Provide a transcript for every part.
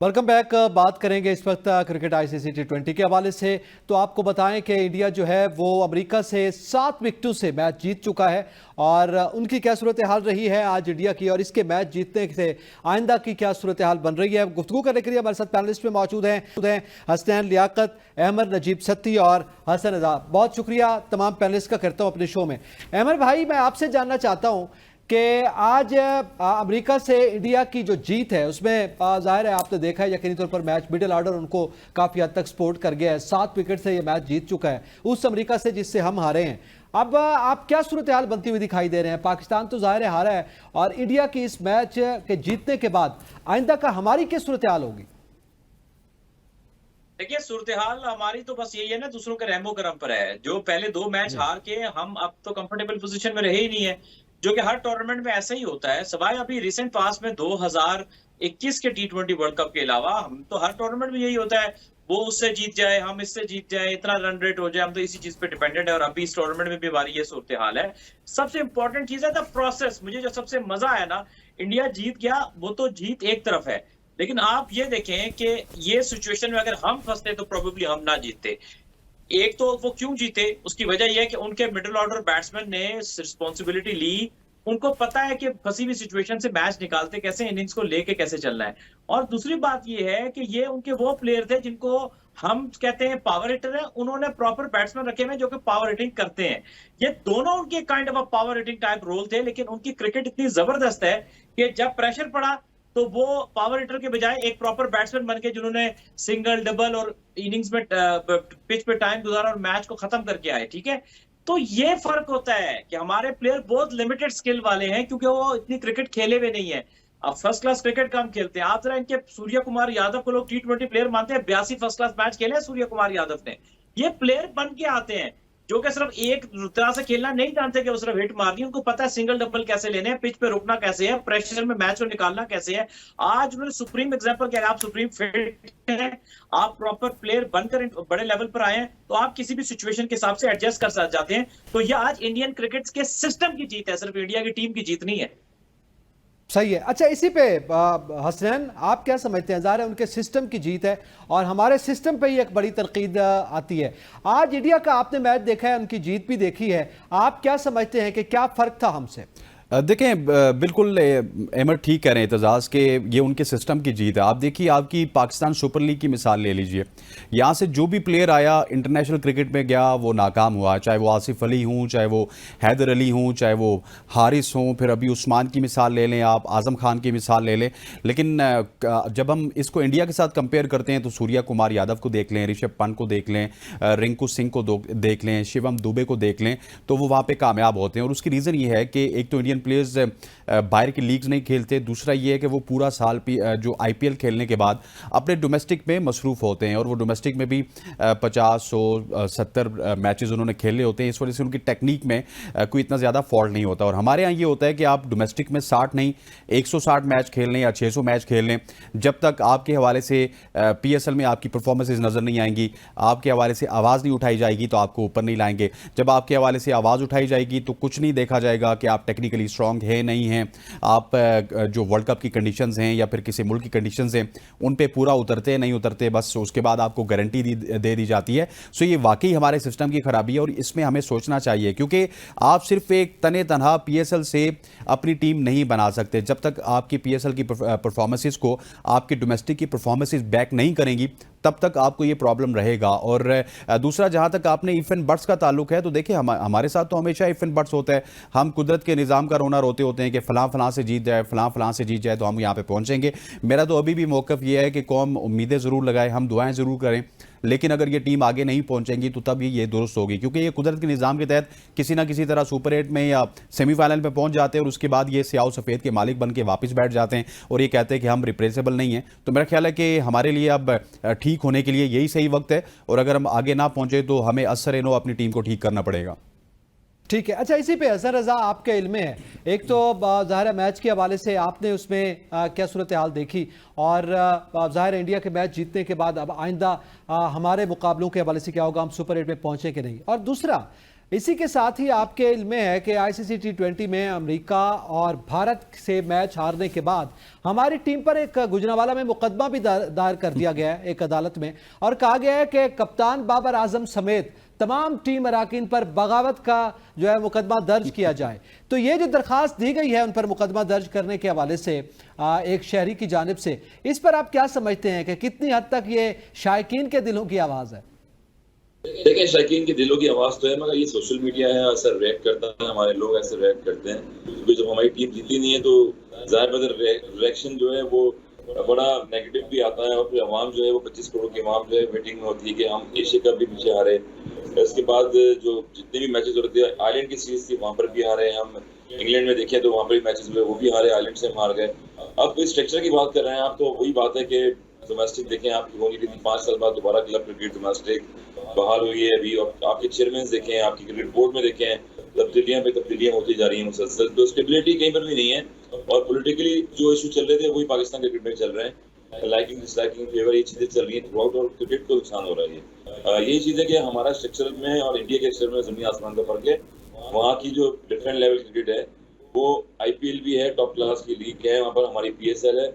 Welcome back. बात करेंगे इस वक्त क्रिकेट आईसीसी T20 के हवाले से। तो आपको बताएं कि इंडिया जो है वो अमेरिका से 7 विकेटों से मैच जीत चुका है और उनकी क्या सूरत हाल रही है आज इंडिया की, और इसके मैच जीतने से आइंदा की क्या सूरत हाल बन रही है। गुफ्तगू करने के लिए हमारे साथ पैनलिस्ट में मौजूद हैं हसनैन लियाकत, अहमद नजीब सत्ती और हसन रजा। बहुत शुक्रिया तमाम पैनलिस्ट का करता हूँ अपने शो में। अहमद भाई, मैं आपसे जानना चाहता हूँ कि आज अमेरिका से इंडिया की जो जीत है उसमें जाहिर है आपने देखा है यकीनी तौर पर मैच मिडिल ऑर्डर उनको काफ़ी हद तक सपोर्ट कर गया है। 7 विकेट से ये मैच जीत चुका है उस अमेरिका से जिससे हम हारे हैं। अब आप क्या सूरत हाल बनती हुई दिखाई दे रहे हैं? पाकिस्तान तो जाहिर है हारा है और इंडिया की इस मैच के जीतने के बाद आइंदा का हमारी क्या सूरत हाल होगी? देखिए, सूरत हाल हमारी तो बस यही है ना, दूसरों के रहमो करम पर है। जो पहले 2 मैच जी। हार के हम अब तो कंफर्टेबल पोजीशन में रहे ही नहीं है, जो कि हर टूर्नामेंट में ऐसा ही होता है। सिवाय अभी रिसेंट पास में 2021 के T20 वर्ल्ड कप के अलावा हम तो हर टूर्नामेंट में यही होता है, वो उससे जीत जाए, हम इससे जीत जाए, इतना रन रेट हो जाए, हम तो इसी चीज पे डिपेंडेंट है। और अभी इस टूर्नामेंट में भी हमारी ये सूरत हाल है। सबसे इंपॉर्टेंट चीज है द प्रोसेस। मुझे जो सबसे मजा आया ना, इंडिया जीत गया, वो तो जीत एक तरफ है, लेकिन आप ये देखें कि ये सिचुएशन में अगर हम फंसते तो प्रोबेबली हम ना जीतते। एक तो वो क्यों जीते, उसकी वजह यह है कि उनके मिडिल ऑर्डर बैट्समैन ने रिस्पॉन्सिबिलिटी ली। उनको पता है कि फंसी हुई सिचुएशन से मैच निकालते कैसे, इनिंग्स को लेके कैसे चलना है। और दूसरी बात ये है कि ये उनके वो प्लेयर थे जिनको हम कहते हैं पावर हिटर है। उन्होंने प्रॉपर बैट्समैन रखे हुए जो कि पावर हिटिंग करते हैं। ये दोनों उनके kind of power hitting type role थे, लेकिन उनकी क्रिकेट इतनी जबरदस्त है कि जब प्रेशर पड़ा तो वो पावर हिटर के बजाय एक प्रॉपर बैट्समैन बन के जिन्होंने सिंगल डबल और इनिंग्स में पिच पे टाइम गुजारा और मैच को खत्म करके आए। ठीक है, तो ये फर्क होता है कि हमारे प्लेयर बहुत लिमिटेड स्किल वाले हैं, क्योंकि वो इतनी क्रिकेट खेले हुए नहीं है। अब फर्स्ट क्लास क्रिकेट कम खेलते हैं। आप जरा इनके सूर्य कुमार यादव को लोग T20 प्लेयर मानते हैं, 82 फर्स्ट क्लास मैच खेले हैं सूर्य कुमार यादव ने। ये प्लेयर बन के आते हैं जो कि सिर्फ एक तरह से खेलना नहीं जानते कि वो सिर्फ हिट मारनी है। उनको पता है सिंगल डबल कैसे लेने हैं, पिच पे रुकना कैसे है, प्रेशर में मैच को निकालना कैसे है। आज उन्होंने सुप्रीम एग्जांपल किया। आप सुप्रीम फिट हैं, आप प्रॉपर प्लेयर बनकर बड़े लेवल पर आए हैं, तो आप किसी भी सिचुएशन के हिसाब से एडजस्ट कर जाते हैं। तो ये आज इंडियन क्रिकेट के सिस्टम की जीत है, सिर्फ इंडिया की टीम की जीत नहीं है। सही है। अच्छा, इसी पे हसनैन आप क्या समझते हैं? ज़ाहिर है उनके सिस्टम की जीत है और हमारे सिस्टम पे ही एक बड़ी तनकीद आती है। आज इंडिया का आपने मैच देखा है, उनकी जीत भी देखी है, आप क्या समझते हैं कि क्या फ़र्क था हमसे? देखें, बिल्कुल अहमद ठीक कह रहे हैं एतजाज़ के ये उनके सिस्टम की जीत है। आप देखिए, आपकी पाकिस्तान सुपर लीग की मिसाल ले लीजिए। यहाँ से जो भी प्लेयर आया इंटरनेशनल क्रिकेट में गया वो नाकाम हुआ, चाहे वो आसिफ अली हूँ, चाहे वो हैदर अली हूँ, चाहे वो हारिस हों, फिर अभी उस्मान की मिसाल ले लें, आप आज़म खान की मिसाल ले लें। लेकिन जब हम इसको इंडिया के साथ कंपेयर करते हैं तो सूर्या कुमार यादव को देख लें, ऋषभ पंत को देख लें, रिंकू सिंह को देख लें, शिवम दुबे को देख लें, तो वो वहाँ पर कामयाब होते हैं। और उसकी रीज़न ये है कि एक तो इंडियन प्लेयर्स बाहर की लीग्स नहीं खेलते, दूसरा ये है कि वो पूरा साल जो आईपीएल खेलने के बाद अपने डोमेस्टिक में मसरूफ़ होते हैं और वो डोमेस्टिक में भी 50, 100, 70 मैचेस उन्होंने खेले होते हैं। इस वजह से उनकी टेक्निक में कोई इतना ज़्यादा फॉल्ट नहीं होता। और हमारे यहाँ ये होता है कि आप डोमेस्टिक में 60 नहीं 160 मैच खेल लें या 600 मैच खेल लें, जब तक आपके हवाले से पीएसएल में आपकी परफॉर्मेंसेज नज़र नहीं आएंगी, आपके हवाले से आवाज़ नहीं उठाई जाएगी तो आपको ऊपर नहीं लाएंगे। जब आपके हवाले से आवाज़ उठाई जाएगी तो कुछ नहीं देखा जाएगा कि आप टेक्निकली स्ट्रांग है नहीं है, आप जो वर्ल्ड कप की कंडीशंस हैं या फिर किसी मुल्क की कंडीशंस हैं उन पे पूरा उतरते नहीं उतरते, बस उसके बाद आपको गारंटी दे दी जाती है। सो ये वाकई हमारे सिस्टम की खराबी है और इसमें हमें सोचना चाहिए, क्योंकि आप सिर्फ एक तने तनहा पीएसएल से अपनी टीम नहीं बना सकते। जब तक आपकी पीएसएल की परफॉर्मेंसेस को आपकी डोमेस्टिक की परफॉर्मेंसेस बैक नहीं करेंगी तब तक आपको ये प्रॉब्लम रहेगा। और दूसरा, जहाँ तक आपने इफ एंड बट्स का ताल्लुक है तो देखिए हमारे साथ तो हमेशा इफ एंड बट्स होता है। हम कुदरत के निज़ाम का रोना रोते होते हैं कि फलां से जीत जाए, फलां से जीत जाए तो हम यहाँ पे पहुँचेंगे। मेरा तो अभी भी मौक़िफ़ ये है कि कौम उम्मीदें ज़रूर लगाए, हम दुआएं ज़रूर करें, लेकिन अगर ये टीम आगे नहीं पहुंचेंगी तो तब ये दुरुस्त होगी, क्योंकि ये कुदरत के निज़ाम के तहत किसी ना किसी तरह सुपर 8 में या सेमीफाइनल में पहुंच जाते हैं और उसके बाद ये स्याह सफ़ेद के मालिक बन के वापस बैठ जाते हैं और ये कहते हैं कि हम रिप्लेसेबल नहीं हैं। तो मेरा ख्याल है कि हमारे लिए अब ठीक होने के लिए यही सही वक्त है और अगर हम आगे ना पहुंचे तो हमें असर नो अपनी टीम को ठीक करना पड़ेगा। ठीक है। अच्छा, इसी पे हसन रजा आपके इल्म में है, एक तो ज़ाहिर मैच के हवाले से आपने उसमें क्या सूरत हाल देखी और ज़ाहिर इंडिया के मैच जीतने के बाद अब आइंदा हमारे मुकाबलों के हवाले से क्या होगा, हम सुपर 8 में पहुंचे कि नहीं? और दूसरा, इसी के साथ ही आपके इल्म में है कि आईसीसी टी20 में अमेरिका और भारत से मैच हारने के बाद हमारी टीम पर एक गुजरांवाला में मुकदमा भी दायर कर दिया गया है एक अदालत में, और कहा गया है कि कप्तान बाबर आजम समेत तमाम टीम अराकीन पर बगावत का जो है मुकदमा दर्ज किया जाए। तो ये जो दरखास्त दी गई है उन पर मुकदमा दर्ज करने के हवाले से एक शहरी की जानिब से, इस पर आप क्या समझते हैं कि कितनी हद तक ये शायकीन के दिलों की आवाज़ है? देखिए, शायकीन के दिलों की आवाज़ तो है, मगर ये सोशल मीडिया है, ऐसा रिएक्ट करता है, हमारे लोग ऐसे रिएक्ट करते हैं, क्योंकि जब हमारी टीम जीती नहीं है तो ज़ाहिर बदर रिएक्शन जो है वो बड़ा नेगेटिव भी आता है, और फिर अवाम जो है वो 25 करोड़ की अवाम जो है वेटिंग में होती है कि हम एशिया कप भी पीछे हारे। इसके बाद जो जितने भी मैचेस हो रहे थे, आयरलैंड की सीरीज थी वहाँ पर भी हारे हम, इंग्लैंड में देखें तो वहाँ पर भी मैचेस हुए, वो भी हारे, आयरलैंड से हम हार गए। अब कोई स्ट्रक्चर की बात कर रहे हैं आप, तो वही बात है कि डोमेस्टिक देखें आपकी होनी थी 5 साल बाद दोबारा क्लब क्रिकेट डोमेस्टिक बहाल हुई है अभी, और आपके चेयरमैन देखें, आपकी क्रिकेट बोर्ड में देखें, तब्दीलियां पे तब्दीलियां होती जा रही हैं मुसलसल, तो स्टेबिलिटी कहीं पर भी नहीं है, और पॉलिटिकली जो इशू चल रहे थे वही पाकिस्तान क्रिकेट में चल रहे हैं, लाइकिंग डिसलाइकिंग फेवर, ये चीजें चल रही हैं थ्रू आउट, और क्रिकेट को नुकसान हो रहा है। यही चीज है कि हमारा स्ट्रक्चर में और इंडिया के स्ट्रक्चर में जमीन आसमान का फर्क है। वहाँ की जो डिफरेंट लेवल क्रिकेट है वो IPL भी है, टॉप क्लास की लीग है, वहाँ पर हमारी PSL है,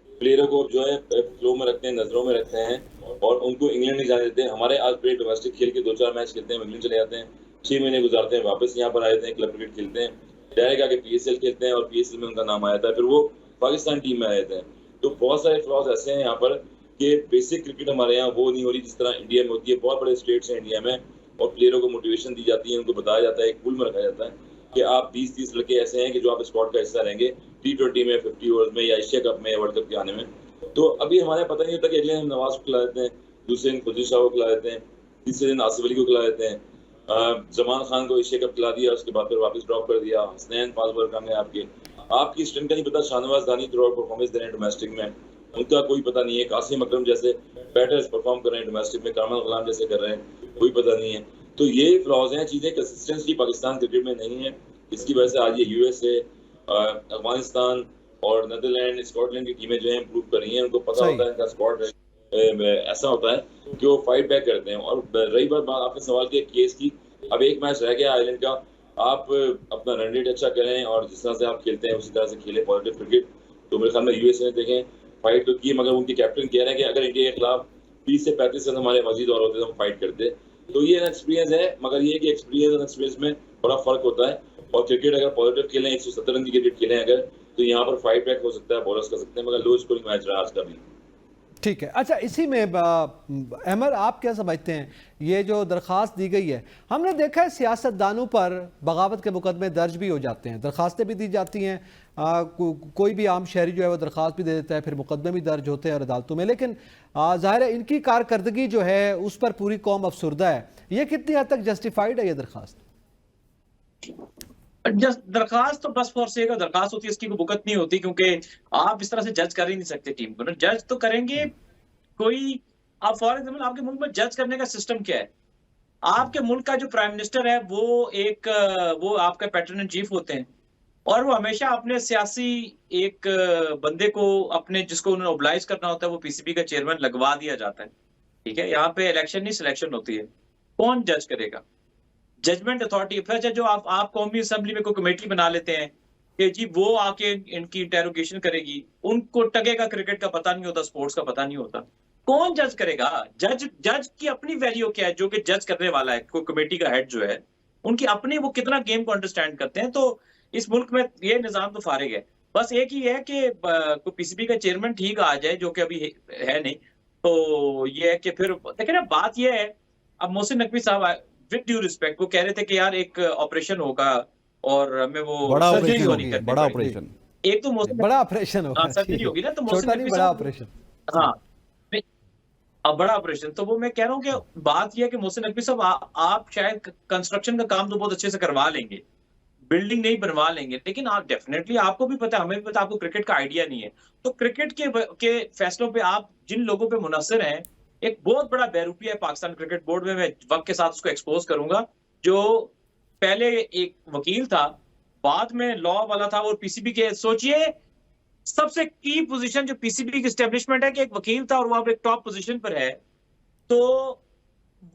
प्लेयरों को जो है फ्लो में रखते हैं, नजरों में रखते हैं, और उनको इंग्लैंड नहीं जाने देते हैं। हमारे आज प्लेयर डोमेस्टिक खेल के 2-4 मैच खेलते हैं, इंग्लैंड चले जाते हैं, 6 महीने गुजारते हैं, वापस यहाँ पर आ जाते हैं, क्लब क्रिकेट खेलते हैं, डायरेक्ट आके PSL खेलते हैं, और PSL में उनका नाम आ जाता है, फिर वो पाकिस्तान टीम में आ जाते हैं। तो बहुत सारे फ्लॉज ऐसे हैं यहाँ पर कि बेसिक क्रिकेट हमारे यहाँ वो नहीं हो रही जिस तरह इंडिया में होती है। बहुत बड़े स्टेट्स हैं इंडिया में, और प्लेयरों को मोटिवेशन दी जाती है, उनको बताया जाता है, एक पूल में रखा जाता है कि आप 20-30 लड़के ऐसे हैं कि जो आप स्क्वाड का हिस्सा रहेंगे T20 में, 50 ओवर्स में, या एशिया कप में, या वर्ल्ड कप के आने में। तो अभी हमारे पता नहीं होता कि अगले दिन नवाज को खिला देते हैं, दूसरे दिन खुदी शाह को खिला देते हैं, तीसरे दिन आसिफ अली को खिला देते हैं, जमान खान को एशिया कप खिला दिया, उसके बाद फिर वापस ड्रॉप कर दिया, हसनैन पास बार कम है आपकी स्ट्रेंथ का नहीं पता, शाहनवाज दानी थ्रू आउट परफॉर्मेंस दे रहे हैं डोमेस्टिक में, उनका कोई पता नहीं है, कासिम अकरम जैसे बैटर्स परफॉर्म कर रहे हैं डोमेस्टिक में, कामल गुलाम जैसे कर रहे हैं, कोई पता नहीं है। तो ये फ्लॉज हैं, चीजें कंसिस्टेंसी पाकिस्तान क्रिकेट में नहीं है, इसकी वजह से आज ये USA, अफगानिस्तान और नीदरलैंड, स्कॉटलैंड की टीमें जो है इम्प्रूव कर रही हैं, उनको पता होता है इनका स्क्वाड ऐसा होता है कि वो फाइट बैक करते हैं। और रही बात आपने सवाल किया केस की, अब एक मैच रह गया आयरलैंड का, आप अपना रन रेट अच्छा करें और जिस तरह से आप खेलते हैं उसी तरह से खेलें पॉजिटिव क्रिकेट। तो मेरे ख्याल में USA ने देखें फाइट तो की, मगर उनके कैप्टन कह रहे हैं कि अगर इंडिया के खिलाफ 30 से 35 रन हमारे मजीद और होते तो हम फाइट करते। तो ये एक्सपीरियंस है, मगर ये कि एक्सपीरियंस और एक्सपीरियंस में बड़ा फर्क होता है, और क्रिकेट अगर पॉजिटिव खेलें, 170 रन की क्रिकेट खेलें अगर, तो यहाँ पर फाइट बैक हो सकता है, बॉलर्स कर सकते हैं, मगर लो स्कोरिंग मैच रहा आज का भी। ठीक है। अच्छा, इसी में अहमद आप क्या समझते हैं, ये जो दरख्वास्त दी गई है, हमने देखा है सियासतदानों पर बगावत के मुकदमे दर्ज भी हो जाते हैं, दरख्वास्तें भी दी जाती हैं, कोई भी आम शहरी जो है वो दरख्वास्त भी दे देता है, फिर मुकदमे भी दर्ज होते हैं अदालतों में, लेकिन ज़ाहिर है इनकी कारकर्दगी जो है उस पर पूरी कौम अफसुर्दा है। ये कितनी हद तक जस्टिफाइड है ये दरख्वास्त? दरखास्त तो बस फॉर सेक दरखास्त होती है, इसकी कोई बुकत नहीं होती, क्योंकि आप इस तरह से जज कर ही नहीं सकते टीम को ना। जज तो करेंगे कोई, आप फॉर एग्जाम्पल आपके मुल्क में जज करने का सिस्टम क्या है? आपके मुल्क का जो प्राइम मिनिस्टर है वो आपका पैटर्न इन चीफ होते हैं, और वो हमेशा अपने सियासी एक बंदे को अपने जिसको उन्हें ओबलाइज करना होता है वो PCB का चेयरमैन लगवा दिया जाता है। ठीक है, यहाँ पे इलेक्शन नहीं सिलेक्शन होती है। कौन जज करेगा? Judgement authority. फिर जो आप कौमी असेंबली में कोई कमेटी बना लेते हैं कि जी वो आके इनकी इंटेरोगेशन करेगी, उनको टगे का क्रिकेट का पता नहीं होता, स्पोर्ट्स का पता नहीं होता, कौन जज करेगा? जज की अपनी वैल्यू क्या है? जो कि जज करने वाला है, कोई कमेटी का हेड जो है, उनकी अपनी, वो कितना गेम को अंडरस्टैंड करते हैं। तो इस मुल्क में ये निजाम तो फारिग है। बस एक ही है कि कोई PCB का चेयरमैन ठीक आ जाए, जो कि अभी है नहीं। तो ये है कि फिर देखिए ना, बात ये है, अब मोहसिन नकवी साहब विद ड्यू रिस्पेक्ट वो कह रहे थे कि यार एक ऑपरेशन होगा और हमें वो बड़ा सर्जरी ऑपरेशन, बड़ा ऑपरेशन, एक तो बड़ा ऑपरेशन होगा, सर्जरी होगी ना, तो मोहसिन नकवी बड़ा ऑपरेशन, हाँ अब बड़ा ऑपरेशन। तो वो मैं कह रहा हूँ कि बात यह है कि मोहसिन नकवी साहब आप शायद कंस्ट्रक्शन का काम तो बहुत अच्छे से करवा लेंगे, बिल्डिंग नहीं बनवा लेंगे, लेकिन आप डेफिनेटली, आपको भी पता है, हमें भी पता, आपको क्रिकेट का आइडिया नहीं है। तो क्रिकेट के फैसलों पे आप जिन लोगों पे मुनसर हैं, एक बहुत बड़ा बेरूपिया है पाकिस्तान क्रिकेट बोर्ड में। मैं वक्त के साथ उसको एक्सपोज करूंगा। जो पहले एक वकील था, बाद में लॉ वाला था, और PCB के, सोचिए सबसे की पोजीशन जो PCB की एस्टेब्लिशमेंट है कि एक वकील था और वो अब एक टॉप पोजीशन पर है। तो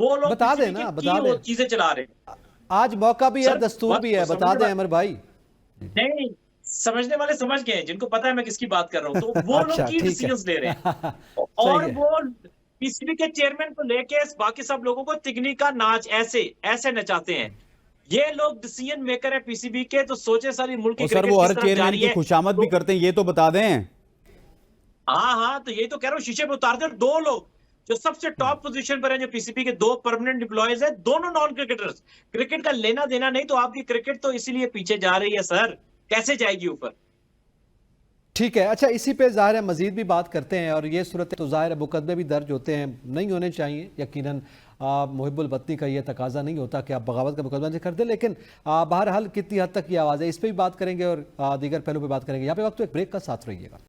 वो लोग बता देना, बता दे, चीजें चला रहे हैं। आज मौका भी है, सर, दस्तूर बात भी तो है, समझने बता दें वाले- अमर भाई। नहीं, समझने वाले समझ गए हैं, जिनको पता है मैं किसकी बात कर रहा हूँ, तो वो लोग अच्छा, की ठीक है। डिसीजंस ले रहे हैं। सही और है। वो पीसीबी के चेयरमैन को लेके बाकी सब लोगों को तिगनी का नाच ऐसे ऐसे नचाते हैं। ये लोग डिसीजन मेकर है पीसीबी के, तो सोचे सारी मुल्क की और सर क्रिकेट वो किस हर तरफ जा चेयरमैन रही की है। खुशामद भी तो करते हैं, ये तो बता दें। हाँ, तो यही तो कह रहा हूँ, शीशे पे उतारते हैं। दो लोग जो सबसे टॉप पोजीशन पर है, जो पीसीबी के दो परमानेंट एम्प्लॉयज है, दोनों नॉन क्रिकेटर्स। क्रिकेट का लेना देना नहीं, तो आपकी क्रिकेट तो इसीलिए पीछे जा रही है सर, कैसे जाएगी ऊपर। ठीक है, अच्छा इसी पे ज़ाहिर है मजीद भी बात करते हैं। और ये सूरत तो ज़ाहिर है मुकदमे भी दर्ज होते हैं, नहीं होने चाहिए यकीनन। मुहिब्बुल वतनी का ये तकाजा नहीं होता कि आप बगावत का मुकदमा दर्ज कर दें, लेकिन बहरहाल कितनी हद तक ये आवाज़ है, इस पर भी बात करेंगे और दीगर पहलू पे बात करेंगे। यहाँ पे वक्त तो एक ब्रेक का साथ रहिएगा।